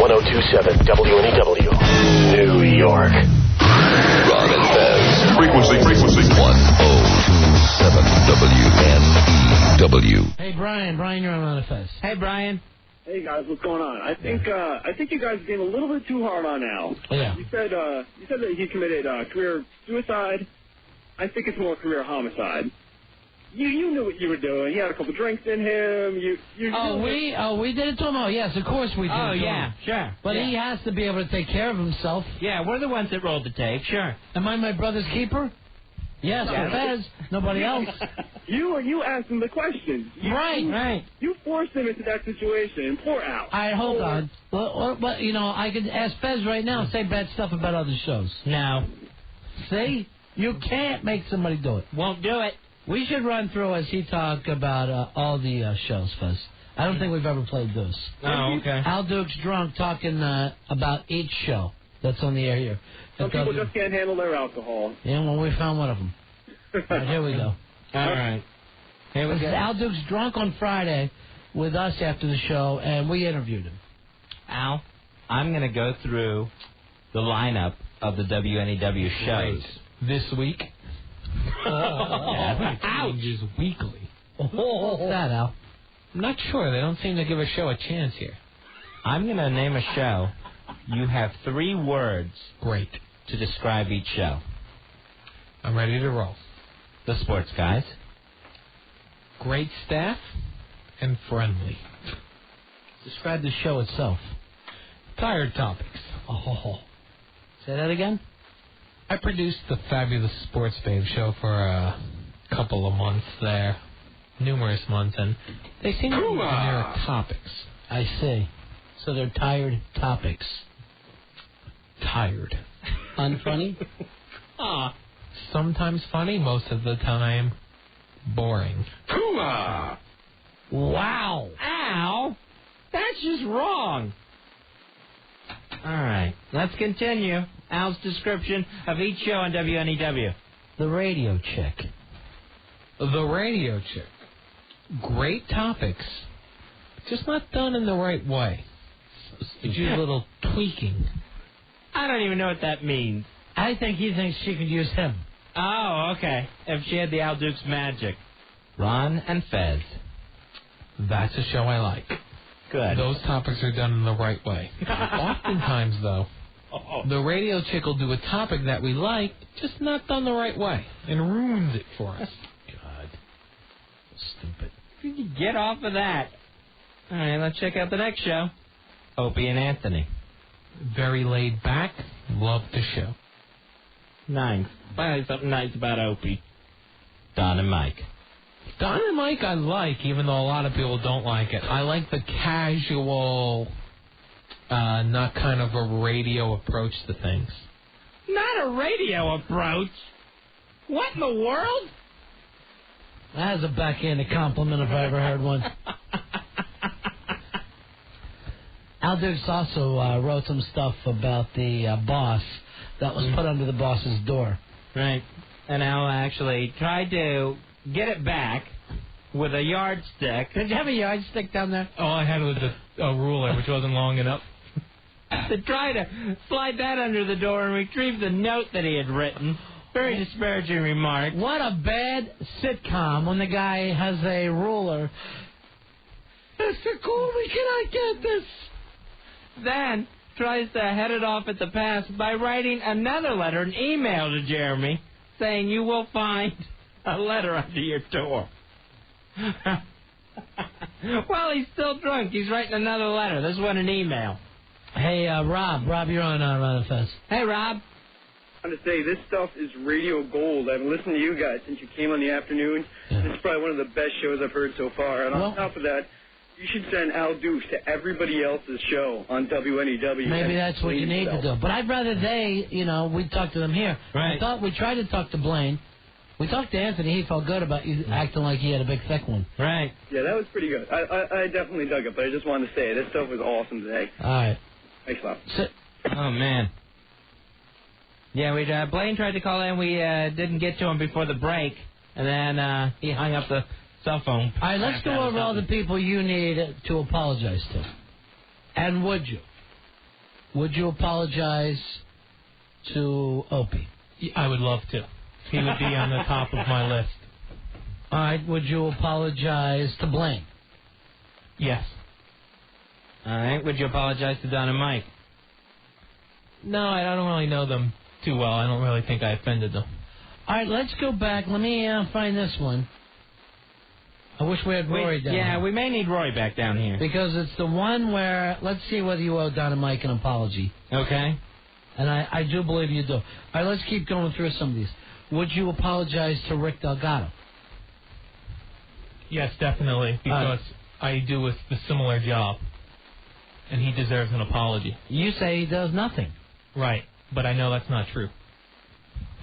1027 WNEW, New York. Ron and Fez. Frequency. 1027 WNEW. Hey, Brian, you're on Ron and Fez. Hey, Brian. Hey guys, what's going on? I think you guys are getting a little bit too hard on Al. Yeah. You said that he committed career suicide. I think it's more career homicide. You knew what you were doing. You had a couple drinks in him. We did it to him. Oh yes, of course we did. Oh it to yeah, him. sure. But he has to be able to take care of himself. Yeah, we're the ones that rolled the tape. Sure. Am I my brother's keeper? Yes, Fez. Nobody else. You asked him the question. Right. You forced him into that situation. Poor Al. All right, hold on. Well, I could ask Fez right now and say bad stuff about other shows. No. See? You can't make somebody do it. Won't do it. We should run through as he talk about all the shows, Fez. I don't think we've ever played those. Oh, okay. Al Duke's drunk talking about each show that's on the air here. Some people just can't handle their alcohol. Yeah, well, we found one of them. All right, here we go. All right. Here we go. Al Duke's drunk on Friday with us after the show, and we interviewed him. Al, I'm going to go through the lineup of the WNEW shows. This week? It changes weekly. What's that, Al? I'm not sure. They don't seem to give a show a chance here. I'm going to name a show. You have 3 words. Great. To describe each show. I'm ready to roll. The Sports Guys. Great staff and friendly. Describe the show itself. Tired topics. Oh. Say that again? I produced the Fabulous Sports Babe show for a couple of months there. Numerous months, and they seem to be generic topics. I see. So they're tired topics. Tired. Unfunny? Sometimes funny, most of the time boring. Wow. Al, that's just wrong. All right, let's continue. Al's description of each show on WNEW. The Radio Chick. The Radio Chick. Great topics, just not done in the right way. Could use a little tweaking. I don't even know what that means. I think he thinks she could use him. Oh, okay. If she had the Al Dukes magic. Ron and Fez. That's a show I like. Good. Those topics are done in the right way. Oftentimes, though, the Radio Chick will do a topic that we like, just not done the right way, and ruins it for us. God. Stupid. Get off of that. All right, let's check out the next show. Opie and Anthony. Very laid back. Love the show. Nice. Finally something nice about Opie. Don and Mike. Don and Mike I like, even though a lot of people don't like it. I like the casual, not kind of a radio approach to things. Not a radio approach? What in the world? That is a backhanded compliment if I ever heard one. Al Dukes also wrote some stuff about the boss that was put under the boss's door. Right. And Al actually tried to get it back with a yardstick. Did you have a yardstick down there? All I had was a ruler, which wasn't long enough. To try to slide that under the door and retrieve the note that he had written. Very disparaging remark. What a bad sitcom when the guy has a ruler. Mr. Colby, can I get this? Then tries to head it off at the pass by writing another letter, an email to Jeremy, saying you will find a letter under your door. Well, he's still drunk. He's writing another letter. This one an email. Hey, Rob. Rob, you're on Ron Fest. Hey, Rob. I want to say this stuff is radio gold. I've listened to you guys since you came on the afternoon. Yeah. This is probably one of the best shows I've heard so far. And on top of that, you should send Al Dukes to everybody else's show on WNEW. Maybe that's what you need to do. But I'd rather we talk to them here. Right. I thought we tried to talk to Blaine. We talked to Anthony. He felt good about you acting like he had a big thick one. Right. Yeah, that was pretty good. I definitely dug it, but I just wanted to say this stuff was awesome today. All right. Thanks a lot. Oh, man. Yeah, Blaine tried to call in. We didn't get to him before the break, and then he hung up the cell phone. All right, let's go over all the people you need to apologize to. And would you? Would you apologize to Opie? I would love to. He would be on the top of my list. All right. Would you apologize to Blaine? Yes. All right. Would you apologize to Don and Mike? No, I don't really know them too well. I don't really think I offended them. All right, let's go back. Let me find this one. I wish we had Rory down Yeah, here. we may need Rory back down here. Because it's the one where, let's see whether you owe Don and Mike an apology. Okay. And I do believe you do. All right, let's keep going through some of these. Would you apologize to Rick Delgado? Yes, definitely, because I do a similar job, and he deserves an apology. You say he does nothing. Right, but I know that's not true.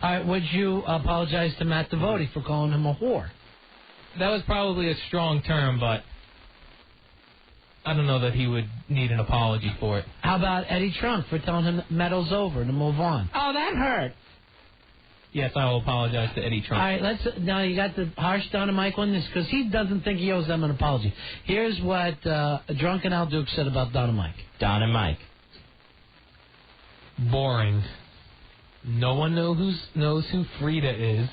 All right, would you apologize to Matt Devote for calling him a whore? That was probably a strong term, but I don't know that he would need an apology for it. How about Eddie Trunk for telling him that metal's over to move on? Oh, that hurt. Yes, I will apologize to Eddie Trunk. All right, now you got the harsh Don and Mike on this because he doesn't think he owes them an apology. Here's what Drunken Al Duke said about Don and Mike. Don and Mike. Boring. No one knows who Frida is.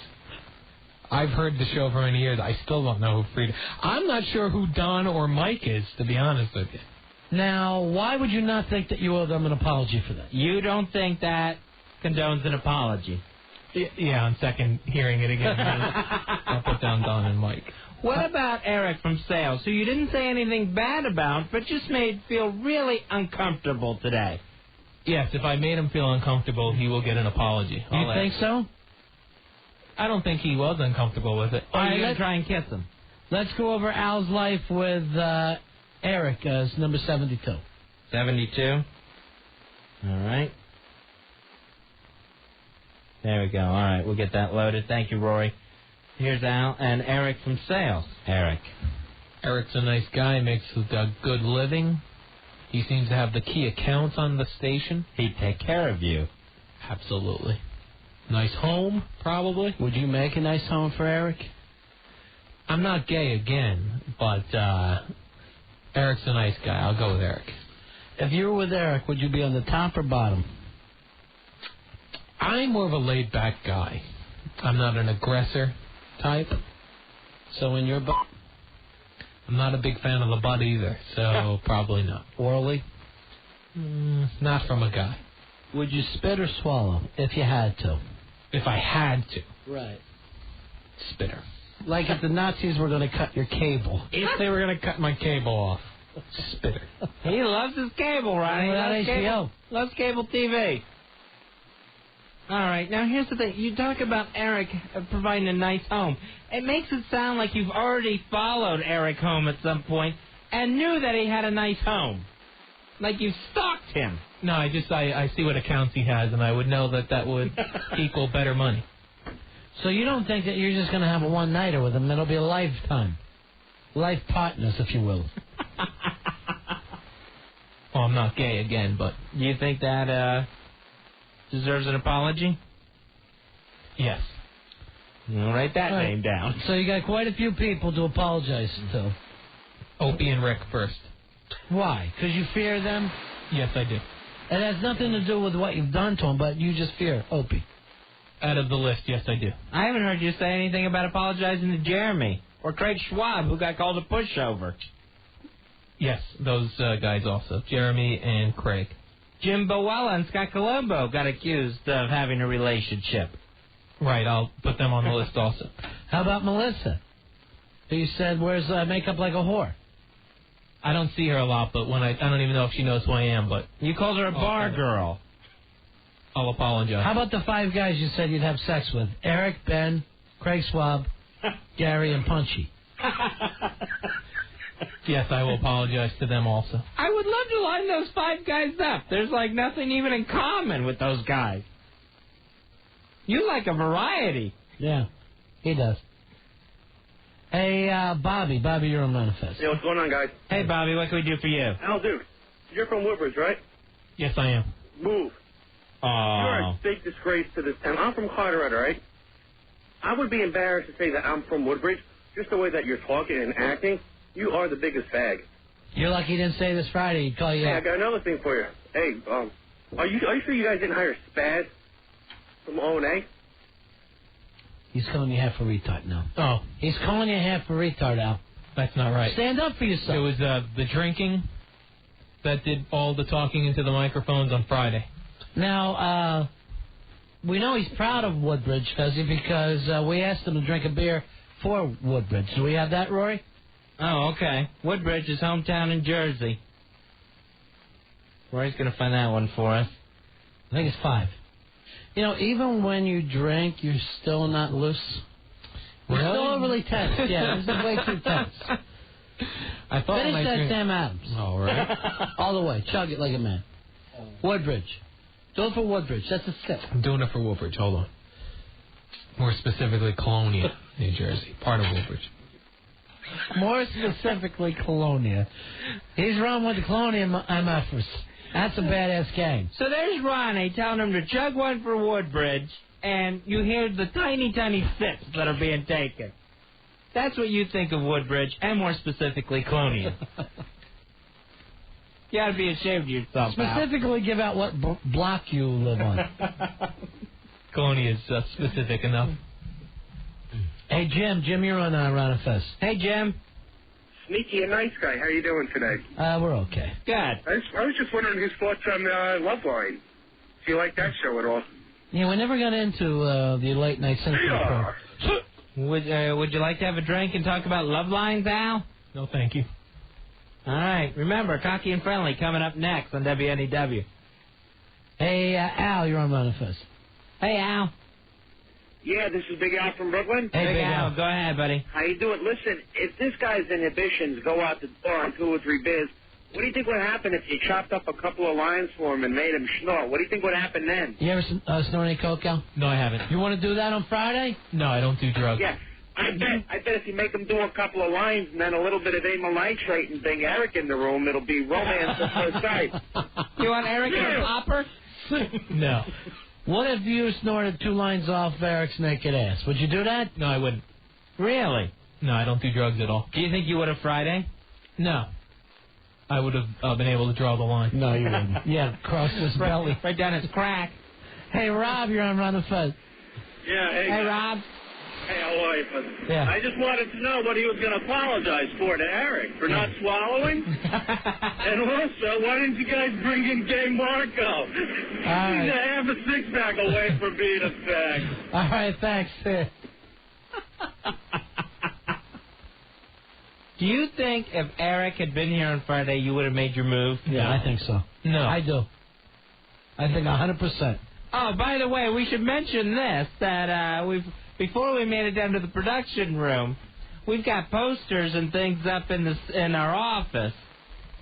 I've heard the show for many years. I still don't know who Frida. I'm not sure who Don or Mike is, to be honest with you. Now, why would you not think that you owe them an apology for that? You don't think that condones an apology? Yeah, on second hearing it again, I'll put down Don and Mike. What about Eric from Sales, who you didn't say anything bad about, but just made feel really uncomfortable today? Yes, if I made him feel uncomfortable, he will get an apology. You think so? I don't think he was uncomfortable with it. Or you're going to try and kiss him? Let's go over Al's life with Eric as number 72. 72? All right. There we go. All right, we'll get that loaded. Thank you, Rory. Here's Al and Eric from Sales. Eric. Eric's a nice guy, makes a good living. He seems to have the key accounts on the station. He'd take care of you. Absolutely. Nice home, probably. Would you make a nice home for Eric? I'm not gay again, but Eric's a nice guy. I'll go with Eric. If you were with Eric, would you be on the top or bottom? I'm more of a laid-back guy. I'm not an aggressor type. So in your butt? I'm not a big fan of the butt either, so probably not. Orally? Not from a guy. Would you spit or swallow if you had to? If I had to. Right. Spitter. Like if the Nazis were going to cut your cable. If they were going to cut my cable off. Spitter. He loves his cable, right? Without HBO. Loves cable TV. All right, now here's the thing. You talk about Eric providing a nice home. It makes it sound like you've already followed Eric home at some point and knew that he had a nice home. Like you stalked him. No, I see what accounts he has, and I would know that would equal better money. So you don't think that you're just going to have a one-nighter with him? It'll be a lifetime. Life partners, if you will. Well, I'm not gay again, but... Do you think that deserves an apology? Yes. I'll write that name down. So you got quite a few people to apologize to. Opie and Rick first. Why? Because you fear them? Yes, I do. It has nothing to do with what you've done to them, but you just fear Opie. Out of the list, yes, I do. I haven't heard you say anything about apologizing to Jeremy or Craig Schwab, who got called a pushover. Yes, those guys also. Jeremy and Craig. Jim Boella and Scott Colombo got accused of having a relationship. Right, I'll put them on the list also. How about Melissa, who you said wears makeup like a whore? I don't see her a lot, but when I don't even know if she knows who I am, but... You called her a bar girl. I'll apologize. How about the 5 guys you said you'd have sex with? Eric, Ben, Craig Schwab, Gary, and Punchy. Yes, I will apologize to them also. I would love to line those 5 guys up. There's like nothing even in common with those guys. You like a variety. Yeah, he does. Hey, Bobby. Bobby, you're on Manifest. Yeah, what's going on, guys? Hey, Bobby, what can we do for you? Al Duke, you're from Woodbridge, right? Yes, I am. Move. You're a big disgrace to this town. I'm from Carteret, right? I would be embarrassed to say that I'm from Woodbridge. Just the way that you're talking and acting, you are the biggest fag. You're lucky he didn't say this Friday. He'd call you Hey, I out. got another thing for you. Hey, Are you sure you guys didn't hire Spaz from O&A? He's calling you half a retard now. Oh, He's calling you half a retard, Al. that's not right. Stand up for yourself. It was the drinking that did all the talking into the microphones on Friday. Now, we know he's proud of Woodbridge, Fezzi, because we asked him to drink a beer for Woodbridge. Do we have that, Rory? Oh, okay. Woodbridge is hometown in Jersey. Rory's going to find that one for us. I think it's 5. You know, even when you drink, you're still not loose. We're still overly tense. Yeah, this is way too tense. I thought Finish that Sam Adams. All right. All the way. Chug it like a man. Woodbridge. Do it for Woodbridge. That's a sip. I'm doing it for Woodbridge. Hold on. More specifically, Colonia, New Jersey. Part of Woodbridge. More specifically, Colonia. He's run with the Colonia MFers. That's a badass game. So there's Ronnie telling him to chug one for Woodbridge, and you hear the tiny, tiny sips that are being taken. That's what you think of Woodbridge, and more specifically, Colonia. You ought to be ashamed of yourself, Specifically, give out what block you live on. Colonia is specific enough. Hey, Jim, you're on Ron and Fest. Hey, Jim. Sneaky and nice guy. How you doing today? We're okay. Good. I was just wondering his thoughts on Love Line. Do you like that show at all? Yeah, we never got into the late night cinema program. Would you like to have a drink and talk about love lines, Al? No, thank you. All right. Remember, Cocky and Friendly coming up next on WNEW. Hey, Al, you're on Ron and Fest. Hey, Al. Yeah, this is Big Al from Brooklyn. Hey, Big Al. Go ahead, buddy. How you doing? Listen, if this guy's inhibitions go out the door on 2 or 3 beers, what do you think would happen if you chopped up a couple of lines for him and made him snort? What do you think would happen then? You ever snort any coke, Al? No, I haven't. You want to do that on Friday? No, I don't do drugs. Yeah. I bet if you make him do a couple of lines and then a little bit of amyl nitrate and bring Eric in the room, it'll be romance at first sight. You want Eric in a popper? No. What if you snorted 2 lines off Eric's naked ass? Would you do that? No, I wouldn't. Really? No, I don't do drugs at all. Do you think you would have Friday? No. I would have been able to draw the line. No, you wouldn't. Yeah, cross his belly. Right down his crack. Hey, Rob, you're on Ron and Fest. Yeah, Hey, Rob. Hey, how are you? Yeah. I just wanted to know what he was going to apologize for to Eric, for not swallowing. And also, why didn't you guys bring in Gay Marco? He's a half a six-pack away from being a fag. All right, thanks. Do you think if Eric had been here on Friday, you would have made your move? Yeah, I think so. No. I do. I think 100%. Oh, by the way, we should mention this, that before we made it down to the production room, we've got posters and things up in our office.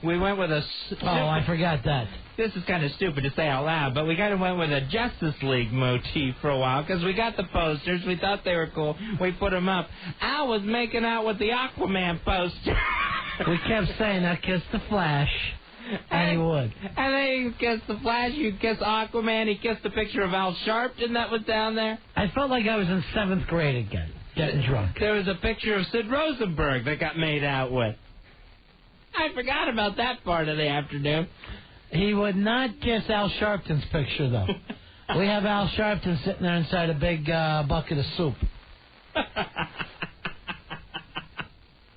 We went with a... Oh, I forgot that. This is kind of stupid to say out loud, but we kind of went with a Justice League motif for a while, because we got the posters, we thought they were cool, we put them up. Al was making out with the Aquaman poster. We kept saying, now kiss the Flash. And he would. And then he kissed the Flash, you kissed Aquaman, he kissed the picture of Al Sharpton that was down there. I felt like I was in 7th grade again, getting drunk. There was a picture of Sid Rosenberg that got made out with. I forgot about that part of the afternoon. He would not kiss Al Sharpton's picture, though. We have Al Sharpton sitting there inside a big bucket of soup.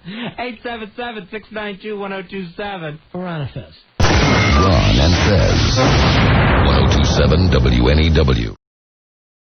877-692-1027. Ron and Fez. Ron and Fez. 1027 WNEW.